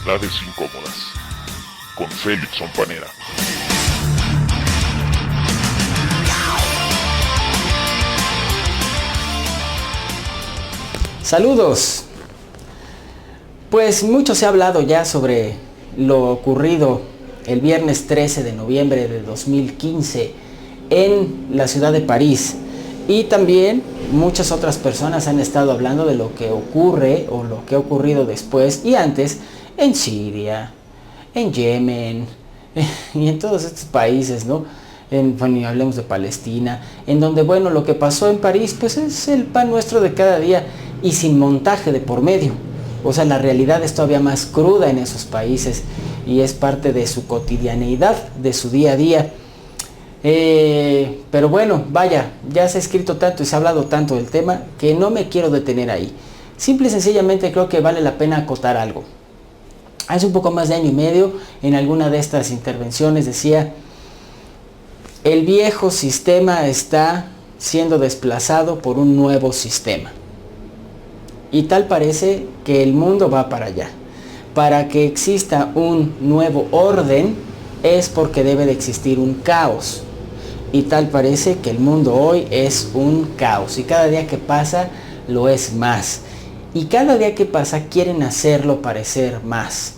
Verdades Incómodas, con Félix Ompanera. Saludos. Pues mucho se ha hablado ya sobre lo ocurrido el viernes 13 de noviembre de 2015 en la ciudad de París. Y también muchas otras personas han estado hablando de lo que ocurre o lo que ha ocurrido después y antes en Siria, en Yemen y en todos estos países, ¿no? Bueno, hablemos de Palestina, en donde, bueno, lo que pasó en París, pues es el pan nuestro de cada día y sin montaje de por medio. O sea, la realidad es todavía más cruda en esos países y es parte de su cotidianeidad, de su día a día. Pero bueno, vaya, ya se ha escrito tanto y se ha hablado tanto del tema que no me quiero detener ahí. Simple y sencillamente creo que vale la pena acotar algo. Hace un poco más de año y medio, en alguna de estas intervenciones decía: el viejo sistema está siendo desplazado por un nuevo sistema. Y tal parece que el mundo va para allá. Para que exista un nuevo orden es porque debe de existir un caos. Y tal parece que el mundo hoy es un caos. Y cada día que pasa lo es más. Y cada día que pasa quieren hacerlo parecer más.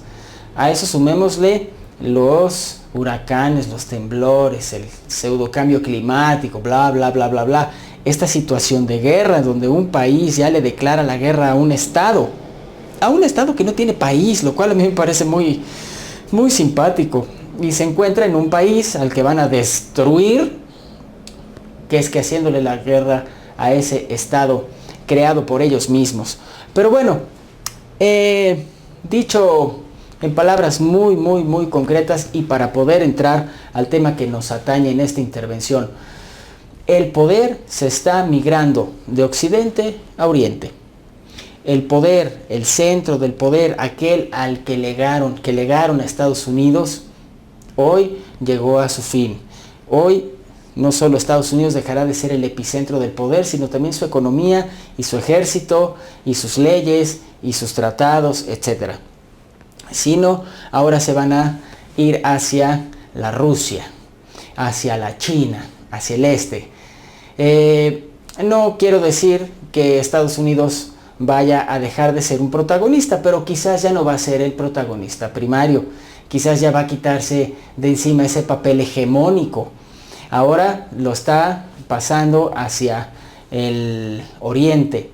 A eso sumémosle los huracanes, los temblores, el pseudo cambio climático, bla, bla, bla, bla, bla. Esta situación de guerra donde un país ya le declara la guerra a un estado que no tiene país, lo cual a mí me parece muy, muy simpático. Y se encuentra en un país al que van a destruir, que es que haciéndole la guerra a ese estado creado por ellos mismos. Pero bueno, dicho en palabras muy, muy, muy concretas y para poder entrar al tema que nos atañe en esta intervención, el poder se está migrando de occidente a oriente. El poder, el centro del poder, aquel al que legaron a Estados Unidos, hoy llegó a su fin. Hoy no solo Estados Unidos dejará de ser el epicentro del poder, sino también su economía y su ejército y sus leyes y sus tratados, etc. Sino ahora se van a ir hacia la Rusia, hacia la China, hacia el este. No quiero decir que Estados Unidos vaya a dejar de ser un protagonista, pero quizás ya no va a ser el protagonista primario. Quizás ya va a quitarse de encima ese papel hegemónico. Ahora lo está pasando hacia el oriente.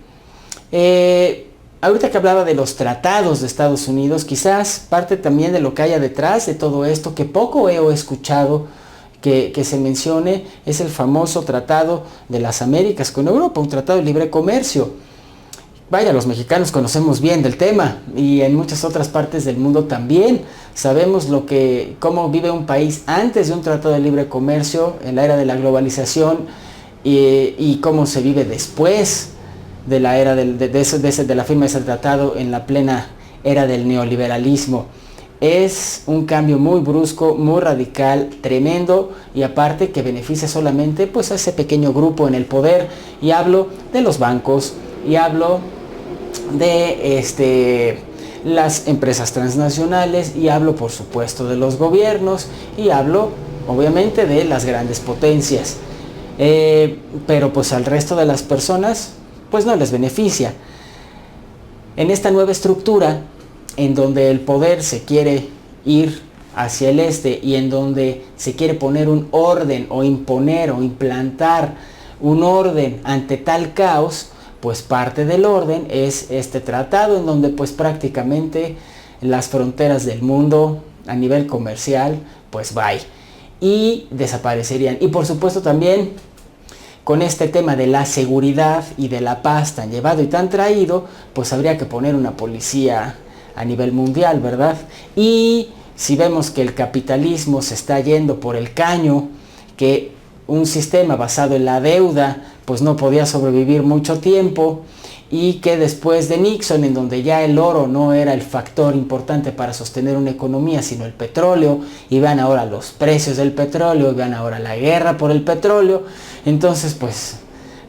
Ahorita que hablaba de los tratados de Estados Unidos, quizás parte también de lo que haya detrás de todo esto, que poco he escuchado que se mencione, es el famoso Tratado de las Américas con Europa, un tratado de libre comercio. Vaya, los mexicanos conocemos bien del tema y en muchas otras partes del mundo también sabemos cómo vive un país antes de un tratado de libre comercio en la era de la globalización y cómo se vive después de la era de la firma de ese tratado en la plena era del neoliberalismo. Es un cambio muy brusco, muy radical, tremendo y aparte que beneficia solamente pues a ese pequeño grupo en el poder. Y hablo de los bancos y hablo de las empresas transnacionales y hablo por supuesto de los gobiernos y hablo obviamente de las grandes potencias. Pero pues al resto de las personas pues no les beneficia. En esta nueva estructura en donde el poder se quiere ir hacia el este y en donde se quiere poner un orden o imponer o implantar un orden ante tal caos, pues parte del orden es este tratado en donde pues prácticamente las fronteras del mundo a nivel comercial pues bye y desaparecerían. Y por supuesto también con este tema de la seguridad y de la paz tan llevado y tan traído, pues habría que poner una policía a nivel mundial, ¿verdad? Y si vemos que el capitalismo se está yendo por el caño, que un sistema basado en la deuda pues no podía sobrevivir mucho tiempo y que después de Nixon, en donde ya el oro no era el factor importante para sostener una economía sino el petróleo, y vean ahora los precios del petróleo, y vean ahora la guerra por el petróleo, entonces pues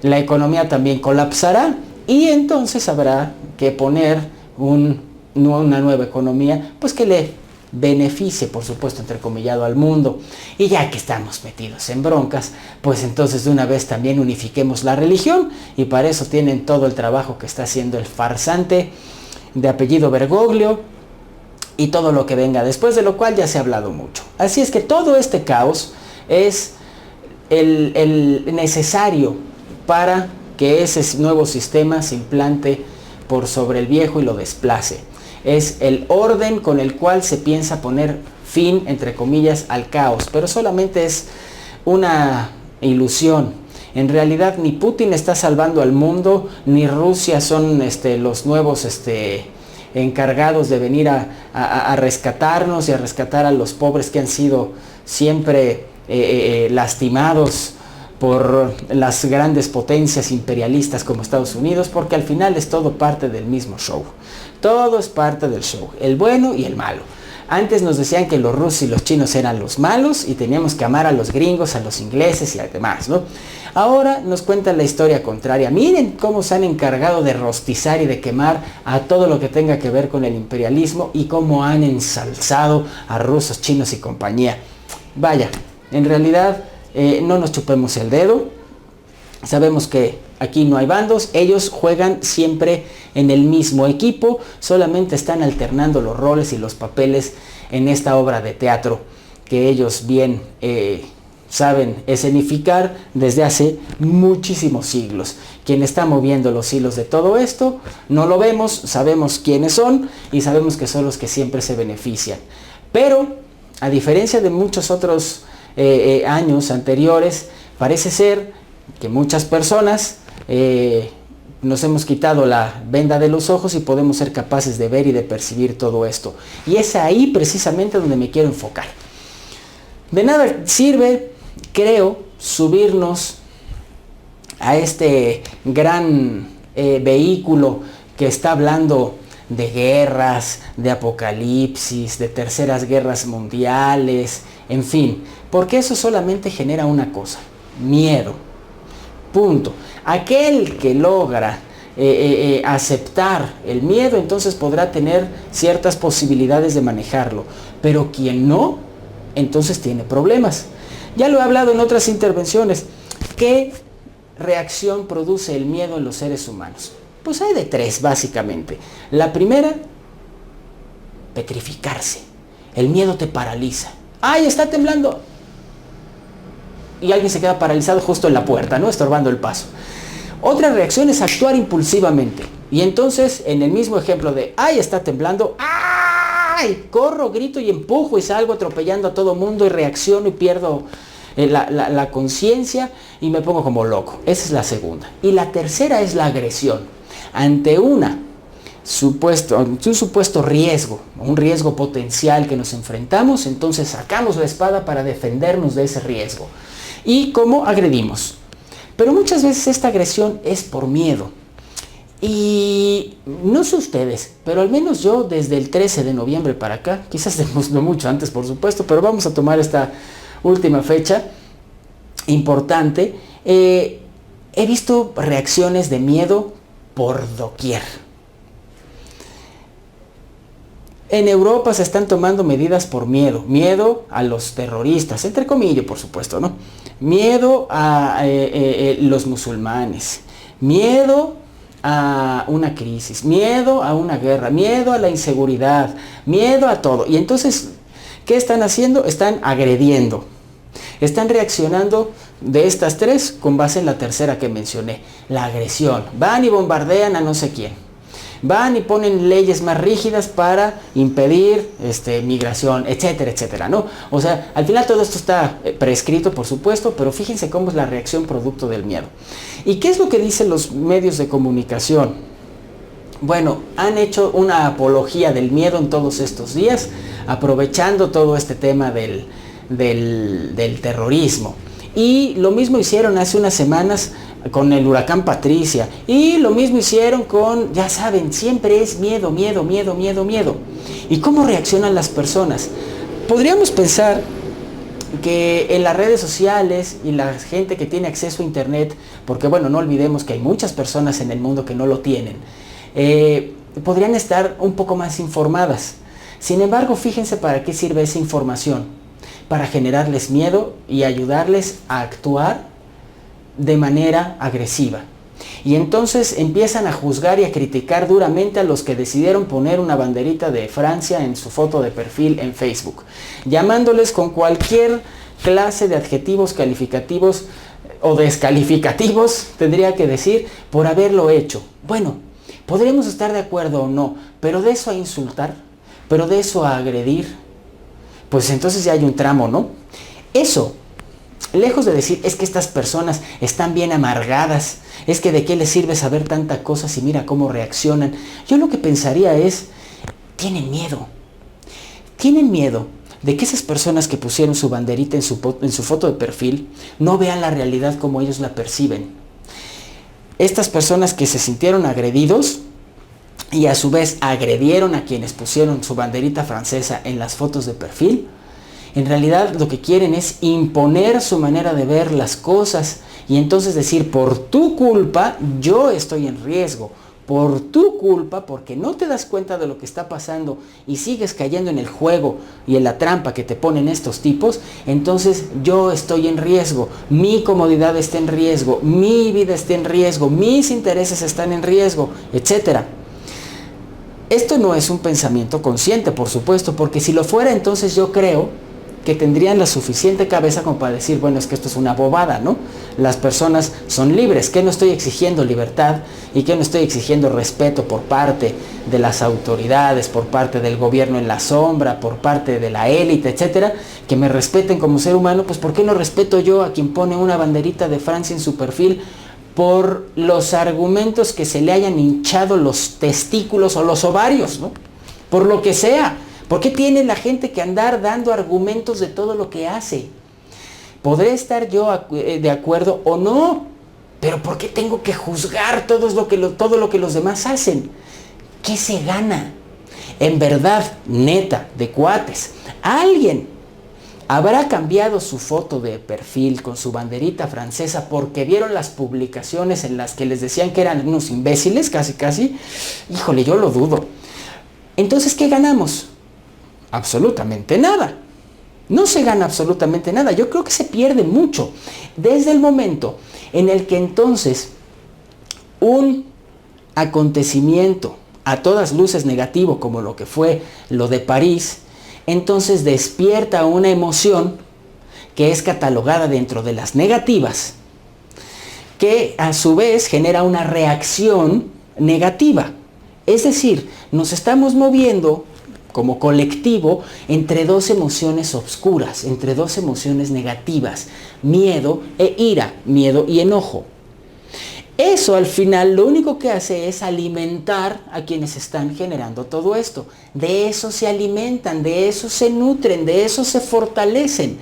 la economía también colapsará y entonces habrá que poner un una nueva economía, pues que le beneficie, por supuesto, entrecomillado al mundo. Y ya que estamos metidos en broncas, pues entonces de una vez también unifiquemos la religión, y para eso tienen todo el trabajo que está haciendo el farsante de apellido Bergoglio y todo lo que venga después, de lo cual ya se ha hablado mucho. Así es que todo este caos es el necesario para que ese nuevo sistema se implante por sobre el viejo y lo desplace. Es el orden con el cual se piensa poner fin, entre comillas, al caos, pero solamente es una ilusión. En realidad ni Putin está salvando al mundo, ni Rusia son los nuevos encargados de venir a rescatarnos y a rescatar a los pobres que han sido siempre lastimados por las grandes potencias imperialistas como Estados Unidos, porque al final es todo parte del mismo show. Todo es parte del show, el bueno y el malo. Antes nos decían que los rusos y los chinos eran los malos y teníamos que amar a los gringos, a los ingleses y a demás, ¿no? Ahora nos cuentan la historia contraria. Miren cómo se han encargado de rostizar y de quemar a todo lo que tenga que ver con el imperialismo y cómo han ensalzado a rusos, chinos y compañía. Vaya, en realidad no nos chupemos el dedo. Sabemos que aquí no hay bandos, ellos juegan siempre en el mismo equipo, solamente están alternando los roles y los papeles en esta obra de teatro que ellos bien saben escenificar desde hace muchísimos siglos. Quien está moviendo los hilos de todo esto, no lo vemos, sabemos quiénes son y sabemos que son los que siempre se benefician. Pero, a diferencia de muchos otros años anteriores, parece ser que muchas personas nos hemos quitado la venda de los ojos y podemos ser capaces de ver y de percibir todo esto. Y es ahí precisamente donde me quiero enfocar. De nada sirve, creo, subirnos a este gran vehículo que está hablando de guerras, de apocalipsis, de terceras guerras mundiales, en fin, porque eso solamente genera una cosa: miedo. Punto. Aquel que logra aceptar el miedo, entonces podrá tener ciertas posibilidades de manejarlo, pero quien no, entonces tiene problemas. Ya lo he hablado en otras intervenciones. ¿Qué reacción produce el miedo en los seres humanos? Pues hay de tres, básicamente. La primera, petrificarse. El miedo te paraliza. ¡Ay, está temblando! Y alguien se queda paralizado justo en la puerta, ¿no? Estorbando el paso. Otra reacción es actuar impulsivamente. Y entonces, en el mismo ejemplo de ¡ay, está temblando! ¡Ay! Corro, grito y empujo y salgo atropellando a todo mundo y reacciono y pierdo la conciencia y me pongo como loco. Esa es la segunda. Y la tercera es la agresión. Ante un supuesto riesgo, un riesgo potencial que nos enfrentamos, entonces sacamos la espada para defendernos de ese riesgo. ¿Y cómo agredimos? Pero muchas veces esta agresión es por miedo. Y no sé ustedes, pero al menos yo desde el 13 de noviembre para acá, quizás no mucho antes por supuesto, pero vamos a tomar esta última fecha importante, he visto reacciones de miedo por doquier. En Europa se están tomando medidas por miedo. Miedo a los terroristas, entre comillas, por supuesto, ¿no? Miedo a los musulmanes. Miedo a una crisis. Miedo a una guerra. Miedo a la inseguridad. Miedo a todo. Y entonces, ¿qué están haciendo? Están agrediendo. Están reaccionando de estas tres con base en la tercera que mencioné. La agresión. Van y bombardean a no sé quién. Van y ponen leyes más rígidas para impedir migración, etcétera, etcétera, ¿no? O sea, al final todo esto está prescrito, por supuesto, pero fíjense cómo es la reacción producto del miedo. ¿Y qué es lo que dicen los medios de comunicación? Bueno, han hecho una apología del miedo en todos estos días, aprovechando todo este tema del terrorismo. Y lo mismo hicieron hace unas semanas con el huracán Patricia. Y lo mismo hicieron con, ya saben, siempre es miedo, miedo, miedo, miedo, miedo. ¿Y cómo reaccionan las personas? Podríamos pensar que en las redes sociales y la gente que tiene acceso a internet, porque bueno, no olvidemos que hay muchas personas en el mundo que no lo tienen, podrían estar un poco más informadas. Sin embargo, fíjense para qué sirve esa información. Para generarles miedo y ayudarles a actuar de manera agresiva. Y entonces empiezan a juzgar y a criticar duramente a los que decidieron poner una banderita de Francia en su foto de perfil en Facebook, llamándoles con cualquier clase de adjetivos calificativos o descalificativos, tendría que decir, por haberlo hecho. Bueno, podríamos estar de acuerdo o no, pero de eso a insultar, pero de eso a agredir, pues entonces ya hay un tramo, ¿no? Eso, lejos de decir, es que estas personas están bien amargadas, es que de qué les sirve saber tanta cosa si mira cómo reaccionan. Yo lo que pensaría es, tienen miedo de que esas personas que pusieron su banderita en su foto de perfil no vean la realidad como ellos la perciben. Estas personas que se sintieron agredidos y a su vez agredieron a quienes pusieron su banderita francesa en las fotos de perfil, en realidad lo que quieren es imponer su manera de ver las cosas y entonces decir, por tu culpa yo estoy en riesgo, por tu culpa, porque no te das cuenta de lo que está pasando y sigues cayendo en el juego y en la trampa que te ponen estos tipos, entonces yo estoy en riesgo, mi comodidad está en riesgo, mi vida está en riesgo, mis intereses están en riesgo, etc. Esto no es un pensamiento consciente, por supuesto, porque si lo fuera, entonces yo creo que tendrían la suficiente cabeza como para decir, bueno, es que esto es una bobada, ¿no? Las personas son libres, que no estoy exigiendo libertad y que no estoy exigiendo respeto por parte de las autoridades, por parte del gobierno en la sombra, por parte de la élite, etcétera, que me respeten como ser humano. Pues ¿por qué no respeto yo a quien pone una banderita de Francia en su perfil por los argumentos que se le hayan hinchado los testículos o los ovarios, ¿no? Por lo que sea. ¿Por qué tiene la gente que andar dando argumentos de todo lo que hace? Podré estar yo de acuerdo o no, pero ¿por qué tengo que juzgar todo lo que los demás hacen? ¿Qué se gana? En verdad, neta, de cuates, ¿alguien habrá cambiado su foto de perfil con su banderita francesa porque vieron las publicaciones en las que les decían que eran unos imbéciles, casi? Híjole, yo lo dudo. Entonces, ¿qué ganamos? Absolutamente nada. No se gana absolutamente nada. Yo creo que se pierde mucho. Desde el momento en el que entonces un acontecimiento a todas luces negativo, como lo que fue lo de París, entonces despierta una emoción que es catalogada dentro de las negativas, que a su vez genera una reacción negativa. Es decir, nos estamos moviendo como colectivo entre dos emociones oscuras, entre dos emociones negativas, miedo e ira, miedo y enojo. Eso al final lo único que hace es alimentar a quienes están generando todo esto. De eso se alimentan, de eso se nutren, de eso se fortalecen.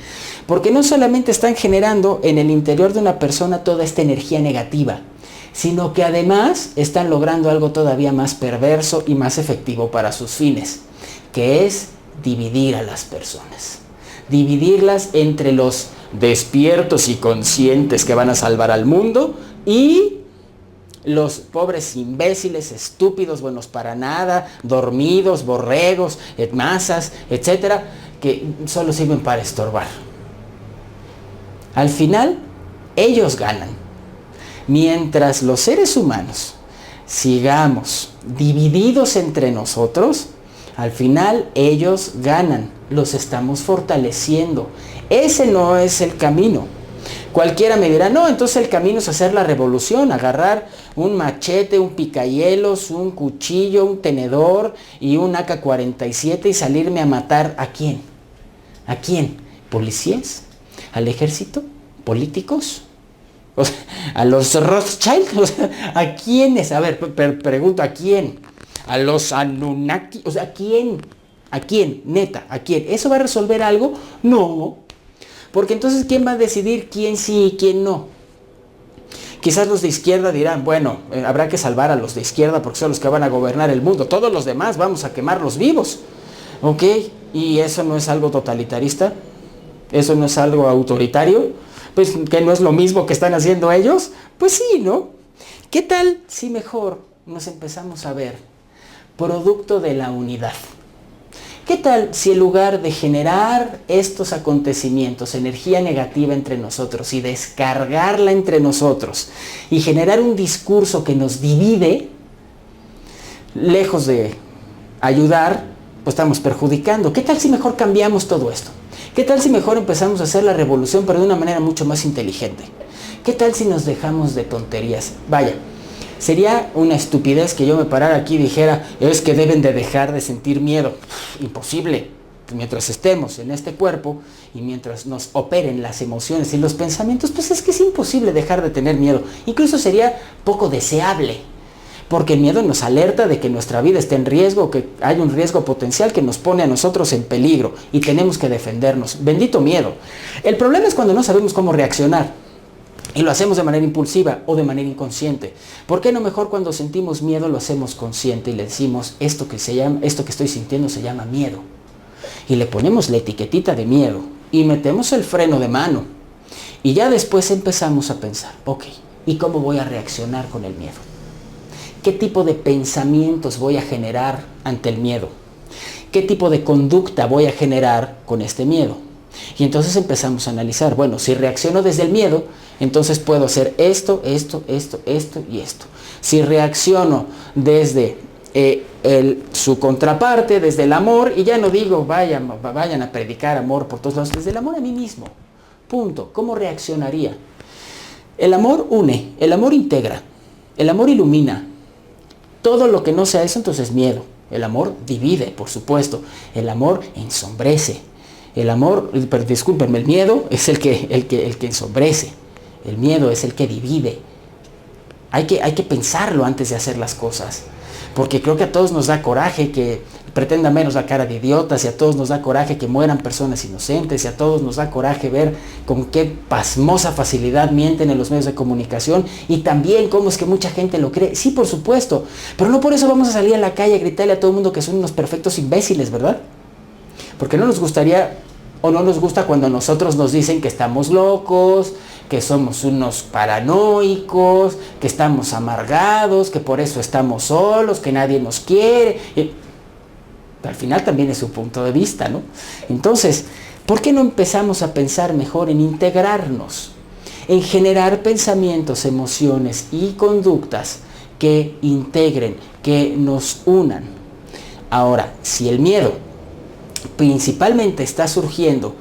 Porque no solamente están generando en el interior de una persona toda esta energía negativa, sino que además están logrando algo todavía más perverso y más efectivo para sus fines, que es dividir a las personas. Dividirlas entre los despiertos y conscientes que van a salvar al mundo y los pobres imbéciles, estúpidos, buenos para nada, dormidos, borregos, masas, etcétera, que solo sirven para estorbar. Al final, ellos ganan. Mientras los seres humanos sigamos divididos entre nosotros, al final ellos ganan, los estamos fortaleciendo. Ese no es el camino. Cualquiera me dirá, no, entonces el camino es hacer la revolución, agarrar un machete, un picahielos, un cuchillo, un tenedor y un AK-47 y salirme a matar. ¿A quién? ¿A quién? ¿Policías? ¿Al ejército? ¿Políticos? O sea, ¿a los Rothschild? O sea, ¿a quiénes? A ver, pregunto, ¿a quién? ¿A los Anunnaki? O sea, ¿a quién? ¿A quién? Neta, ¿a quién? ¿Eso va a resolver algo? No. Porque entonces, ¿quién va a decidir quién sí y quién no? Quizás los de izquierda dirán, bueno, habrá que salvar a los de izquierda porque son los que van a gobernar el mundo. Todos los demás vamos a quemarlos vivos. ¿Ok? ¿Y eso no es algo totalitarista? ¿Eso no es algo autoritario? Pues, ¿que no es lo mismo que están haciendo ellos? Pues sí, ¿no? ¿Qué tal si mejor nos empezamos a ver producto de la unidad. ¿Qué tal si en lugar de generar estos acontecimientos, energía negativa entre nosotros y descargarla entre nosotros y generar un discurso que nos divide, lejos de ayudar, pues estamos perjudicando? ¿Qué tal si mejor cambiamos todo esto? ¿Qué tal si mejor empezamos a hacer la revolución, pero de una manera mucho más inteligente? ¿Qué tal si nos dejamos de tonterías? Vaya, sería una estupidez que yo me parara aquí y dijera, es que deben de dejar de sentir miedo. Imposible. Mientras estemos en este cuerpo y mientras nos operen las emociones y los pensamientos, pues es que es imposible dejar de tener miedo. Incluso sería poco deseable, porque el miedo nos alerta de que nuestra vida está en riesgo, que hay un riesgo potencial que nos pone a nosotros en peligro y tenemos que defendernos. Bendito miedo. El problema es cuando no sabemos cómo reaccionar. Y lo hacemos de manera impulsiva o de manera inconsciente. ¿Por qué no mejor cuando sentimos miedo lo hacemos consciente y le decimos, esto que estoy sintiendo se llama miedo? Y le ponemos la etiquetita de miedo y metemos el freno de mano. Y ya después empezamos a pensar, ok, ¿y cómo voy a reaccionar con el miedo? ¿Qué tipo de pensamientos voy a generar ante el miedo? ¿Qué tipo de conducta voy a generar con este miedo? Y entonces empezamos a analizar, bueno, si reacciono desde el miedo, entonces puedo hacer esto y esto. Si reacciono desde su contraparte, desde el amor, y ya no digo vayan a predicar amor por todos lados, desde el amor a mí mismo, punto. ¿Cómo reaccionaría? El amor une, el amor integra, el amor ilumina. Todo lo que no sea eso, entonces es miedo. El amor divide, por supuesto. El amor ensombrece. El amor, pero discúlpenme, el miedo es el que ensombrece. El miedo es el que divide. Hay que pensarlo antes de hacer las cosas. Porque creo que a todos nos da coraje que pretendan vernos la cara de idiotas, y a todos nos da coraje que mueran personas inocentes, y a todos nos da coraje ver con qué pasmosa facilidad mienten en los medios de comunicación, y también cómo es que mucha gente lo cree. Sí, por supuesto, pero no por eso vamos a salir a la calle a gritarle a todo el mundo que son unos perfectos imbéciles, ¿verdad? Porque no nos gustaría o no nos gusta cuando nosotros nos dicen que estamos locos, que somos unos paranoicos, que estamos amargados, que por eso estamos solos, que nadie nos quiere. Al final también es su punto de vista, ¿no? Entonces, ¿por qué no empezamos a pensar mejor en integrarnos? En generar pensamientos, emociones y conductas que integren, que nos unan. Ahora, si el miedo principalmente está surgiendo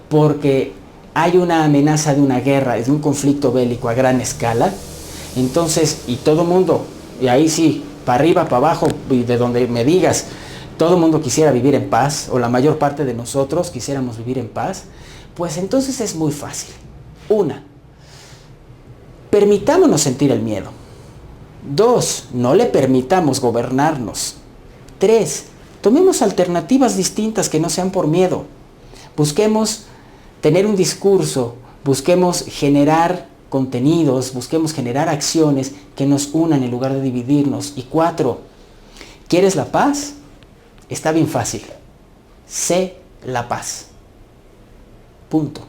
porque hay una amenaza de una guerra, de un conflicto bélico a gran escala, entonces, y todo mundo, y ahí sí, para arriba, para abajo, y de donde me digas, todo el mundo quisiera vivir en paz, o la mayor parte de nosotros quisiéramos vivir en paz, pues entonces es muy fácil. Una, permitámonos sentir el miedo. Dos, no le permitamos gobernarnos. Tres, tomemos alternativas distintas que no sean por miedo. Busquemos tener un discurso, busquemos generar contenidos, busquemos generar acciones que nos unan en lugar de dividirnos. Y cuatro, ¿quieres la paz? Está bien fácil. Sé la paz. Punto.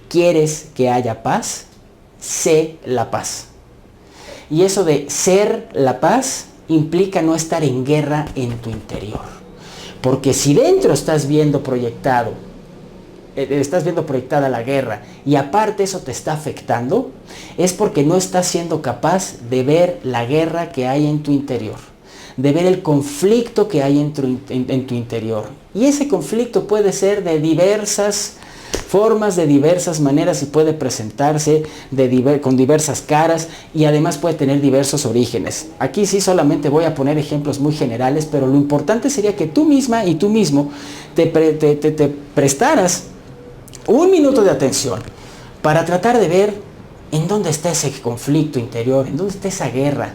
¿Quieres que haya paz? Sé la paz. Y eso de ser la paz implica no estar en guerra en tu interior. Porque si dentro estás viendo proyectada la guerra y aparte eso te está afectando, es porque no estás siendo capaz de ver la guerra que hay en tu interior, de ver el conflicto que hay en tu interior. Y ese conflicto puede ser de diversas formas, de diversas maneras, y puede presentarse con diversas caras, y además puede tener diversos orígenes. Aquí sí solamente voy a poner ejemplos muy generales, pero lo importante sería que tú misma y tú mismo te prestaras un minuto de atención para tratar de ver en dónde está ese conflicto interior, en dónde está esa guerra.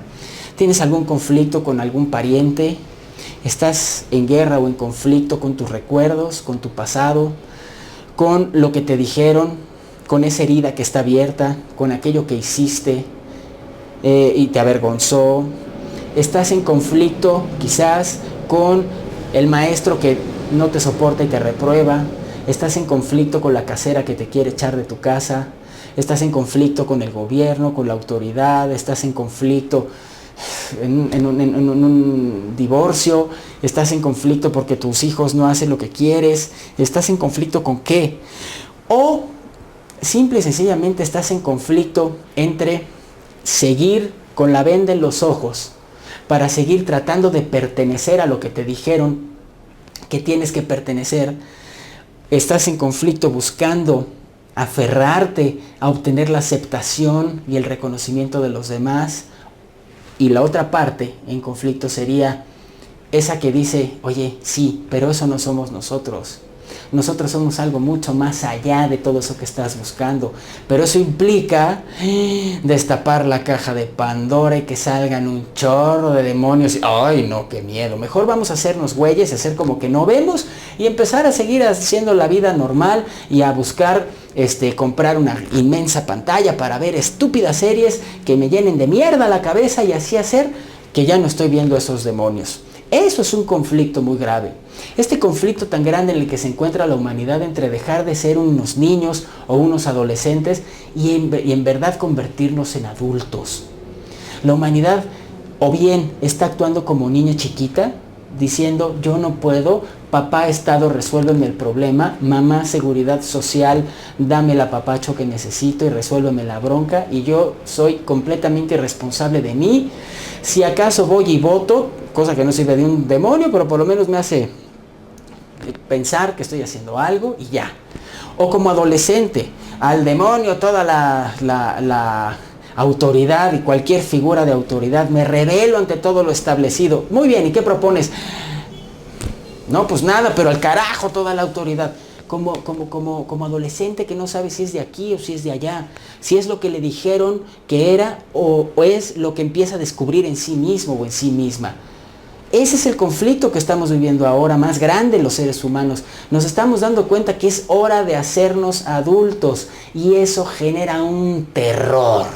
¿Tienes algún conflicto con algún pariente? ¿Estás en guerra o en conflicto con tus recuerdos, con tu pasado, con lo que te dijeron, con esa herida que está abierta, con aquello que hiciste y te avergonzó? ¿Estás en conflicto quizás con el maestro que no te soporta y te reprueba? ¿Estás en conflicto con la casera que te quiere echar de tu casa? ¿Estás en conflicto con el gobierno, con la autoridad? ¿Estás en conflicto un divorcio, estás en conflicto porque tus hijos no hacen lo que quieres, estás en conflicto con qué, o simple y sencillamente estás en conflicto entre seguir con la venda en los ojos para seguir tratando de pertenecer a lo que te dijeron que tienes que pertenecer, estás en conflicto buscando aferrarte a obtener la aceptación y el reconocimiento de los demás. Y la otra parte en conflicto sería esa que dice, oye, sí, pero eso no somos nosotros. Nosotros somos algo mucho más allá de todo eso que estás buscando. Pero eso implica destapar la caja de Pandora y que salgan un chorro de demonios. ¡Ay, no, qué miedo! Mejor vamos a hacernos güeyes, a hacer como que no vemos y empezar a seguir haciendo la vida normal y a buscar comprar una inmensa pantalla para ver estúpidas series que me llenen de mierda la cabeza y así hacer que ya no estoy viendo esos demonios. Eso es un conflicto muy grave. Este conflicto tan grande en el que se encuentra la humanidad entre dejar de ser unos niños o unos adolescentes y en verdad convertirnos en adultos. La humanidad o bien está actuando como niña chiquita, diciendo yo no puedo, papá Estado resuélveme el problema, mamá Seguridad Social dame el apapacho que necesito y resuélveme la bronca y yo soy completamente irresponsable de mí. Si acaso voy y voto, cosa que no sirve de un demonio, pero por lo menos me hace pensar que estoy haciendo algo y ya. O como adolescente, al demonio toda la autoridad y cualquier figura de autoridad, me rebelo ante todo lo establecido. Muy bien, ¿y qué propones? No, pues nada, pero al carajo toda la autoridad. Como adolescente que no sabe si es de aquí o si es de allá, si es lo que le dijeron que era o es lo que empieza a descubrir en sí mismo o en sí misma. Ese es el conflicto que estamos viviendo ahora, más grande en los seres humanos. Nos estamos dando cuenta que es hora de hacernos adultos y eso genera un terror.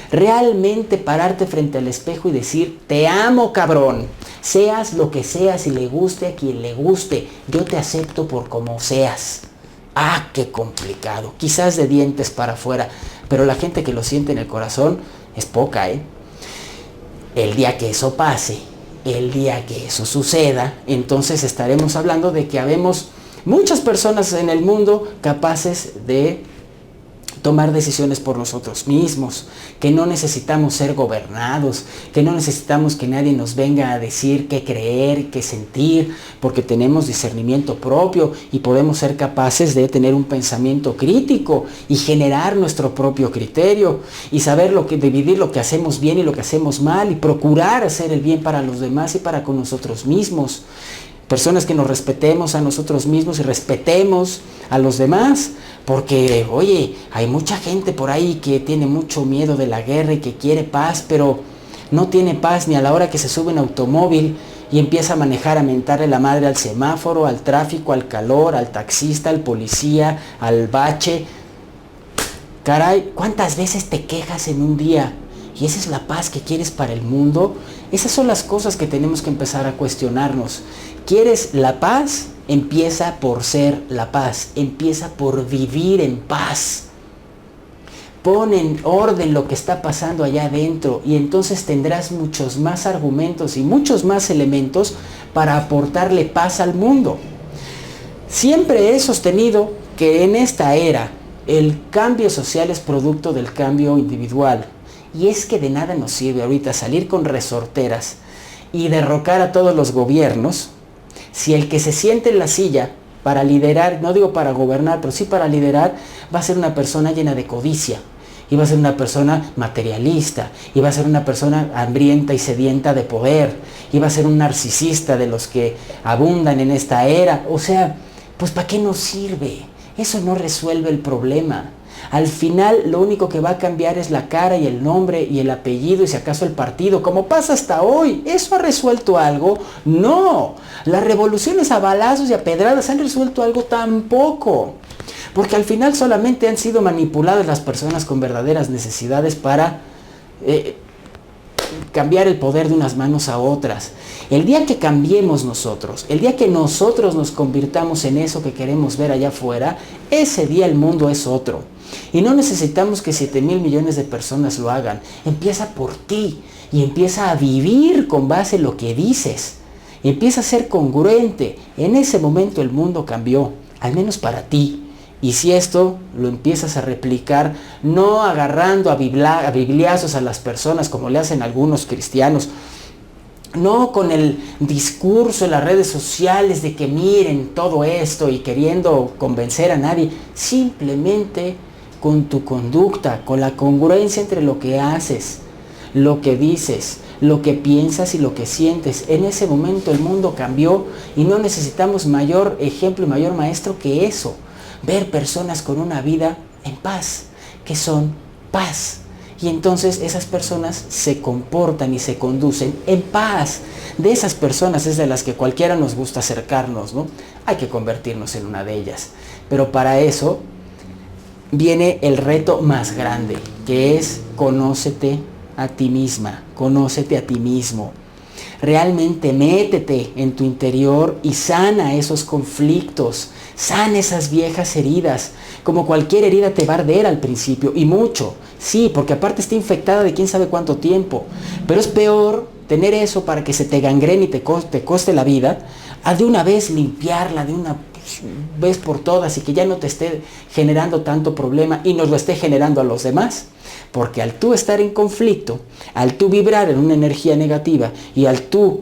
Realmente pararte frente al espejo y decir, te amo, cabrón. Seas lo que seas y le guste a quien le guste, yo te acepto por como seas. Ah, qué complicado. Quizás de dientes para afuera, pero la gente que lo siente en el corazón es poca, ¿eh? El día que eso pase, el día que eso suceda, entonces estaremos hablando de que habemos muchas personas en el mundo capaces de tomar decisiones por nosotros mismos, que no necesitamos ser gobernados, que no necesitamos que nadie nos venga a decir qué creer, qué sentir, porque tenemos discernimiento propio y podemos ser capaces de tener un pensamiento crítico y generar nuestro propio criterio y saber dividir lo que hacemos bien y lo que hacemos mal y procurar hacer el bien para los demás y para con nosotros mismos. Personas que nos respetemos a nosotros mismos y respetemos a los demás, porque, oye, hay mucha gente por ahí que tiene mucho miedo de la guerra y que quiere paz, pero no tiene paz ni a la hora que se sube en automóvil y empieza a manejar, a mentarle la madre al semáforo, al tráfico, al calor, al taxista, al policía, al bache. Caray, ¿cuántas veces te quejas en un día? ¿Y esa es la paz que quieres para el mundo? Esas son las cosas que tenemos que empezar a cuestionarnos. ¿Quieres la paz? Empieza por ser la paz. Empieza por vivir en paz. Pon en orden lo que está pasando allá adentro y entonces tendrás muchos más argumentos y muchos más elementos para aportarle paz al mundo. Siempre he sostenido que en esta era el cambio social es producto del cambio individual. Y es que de nada nos sirve ahorita salir con resorteras y derrocar a todos los gobiernos si el que se siente en la silla para liderar, no digo para gobernar, pero sí para liderar, va a ser una persona llena de codicia, y va a ser una persona materialista, y va a ser una persona hambrienta y sedienta de poder, y va a ser un narcisista de los que abundan en esta era. O sea, pues ¿para qué nos sirve? Eso no resuelve el problema. Al final lo único que va a cambiar es la cara y el nombre y el apellido y si acaso el partido, como pasa hasta hoy. ¿Eso ha resuelto algo? No. Las revoluciones a balazos y a pedradas han resuelto algo tampoco. Porque al final solamente han sido manipuladas las personas con verdaderas necesidades para cambiar el poder de unas manos a otras. El día que cambiemos nosotros, el día que nosotros nos convirtamos en eso que queremos ver allá afuera, ese día el mundo es otro. Y no necesitamos que 7,000 millones de personas lo hagan. Empieza por ti. y empieza a vivir con base en lo que dices. Empieza a ser congruente. En ese momento el mundo cambió, al menos para ti. Y si esto lo empiezas a replicar, no agarrando a bibliazos a las personas como le hacen algunos cristianos, no con el discurso en las redes sociales de que miren todo esto y queriendo convencer a nadie, simplemente con tu conducta, con la congruencia entre lo que haces, lo que dices, lo que piensas y lo que sientes. En ese momento el mundo cambió y no necesitamos mayor ejemplo y mayor maestro que eso. Ver personas con una vida en paz, que son paz. Y entonces esas personas se comportan y se conducen en paz. De esas personas es de las que cualquiera nos gusta acercarnos, ¿no? Hay que convertirnos en una de ellas. Pero para eso viene el reto más grande, que es conócete a ti misma, conócete a ti mismo. Realmente métete en tu interior y sana esos conflictos, sana esas viejas heridas. Como cualquier herida te va a arder al principio, y mucho, sí, porque aparte está infectada de quién sabe cuánto tiempo. Pero es peor tener eso para que se te gangrene y te coste la vida, a de una vez limpiarla de una vez por todas y que ya no te esté generando tanto problema y nos lo esté generando a los demás. Porque al tú estar en conflicto, al tú vibrar en una energía negativa y al tú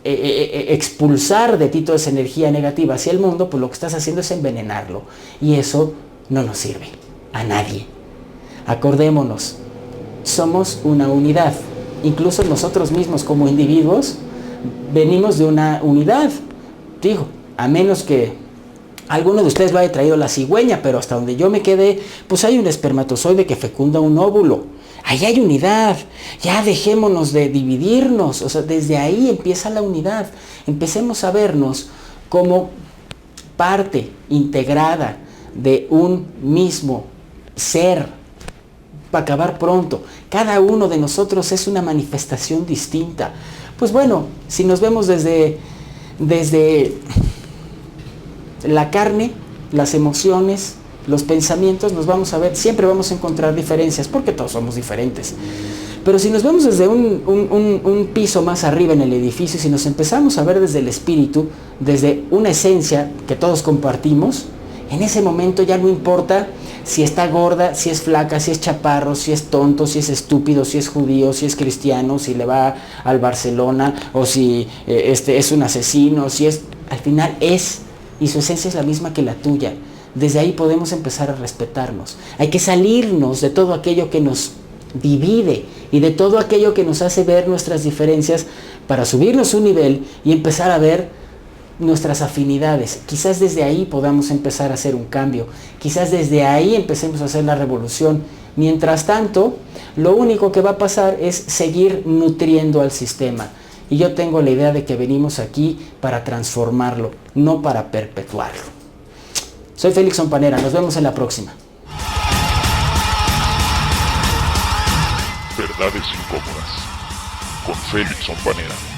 expulsar de ti toda esa energía negativa hacia el mundo, pues lo que estás haciendo es envenenarlo. Y eso no nos sirve a nadie. Acordémonos, somos una unidad. Incluso nosotros mismos como individuos venimos de una unidad. Digo, a menos que alguno de ustedes lo haya traído la cigüeña, pero hasta donde yo me quedé, pues hay un espermatozoide que fecunda un óvulo. Ahí hay unidad. Ya dejémonos de dividirnos. O sea, desde ahí empieza la unidad. Empecemos a vernos como parte integrada de un mismo ser. Para acabar pronto. Cada uno de nosotros es una manifestación distinta. Pues bueno, si nos vemos desde la carne, las emociones, los pensamientos, nos vamos a ver, siempre vamos a encontrar diferencias, porque todos somos diferentes. Pero si nos vemos desde un piso más arriba en el edificio, si nos empezamos a ver desde el espíritu, desde una esencia que todos compartimos, en ese momento ya no importa si está gorda, si es flaca, si es chaparro, si es tonto, si es estúpido, si es judío, si es cristiano, si le va al Barcelona, o si es un asesino, si es, al final es, y su esencia es la misma que la tuya. Desde ahí podemos empezar a respetarnos. Hay que salirnos de todo aquello que nos divide y de todo aquello que nos hace ver nuestras diferencias para subirnos un nivel y empezar a ver nuestras afinidades. Quizás desde ahí podamos empezar a hacer un cambio. Quizás desde ahí empecemos a hacer la revolución. Mientras tanto, lo único que va a pasar es seguir nutriendo al sistema. Y yo tengo la idea de que venimos aquí para transformarlo, no para perpetuarlo. Soy Félix Onpanera, nos vemos en la próxima. Verdades incómodas con Félix Onpanera.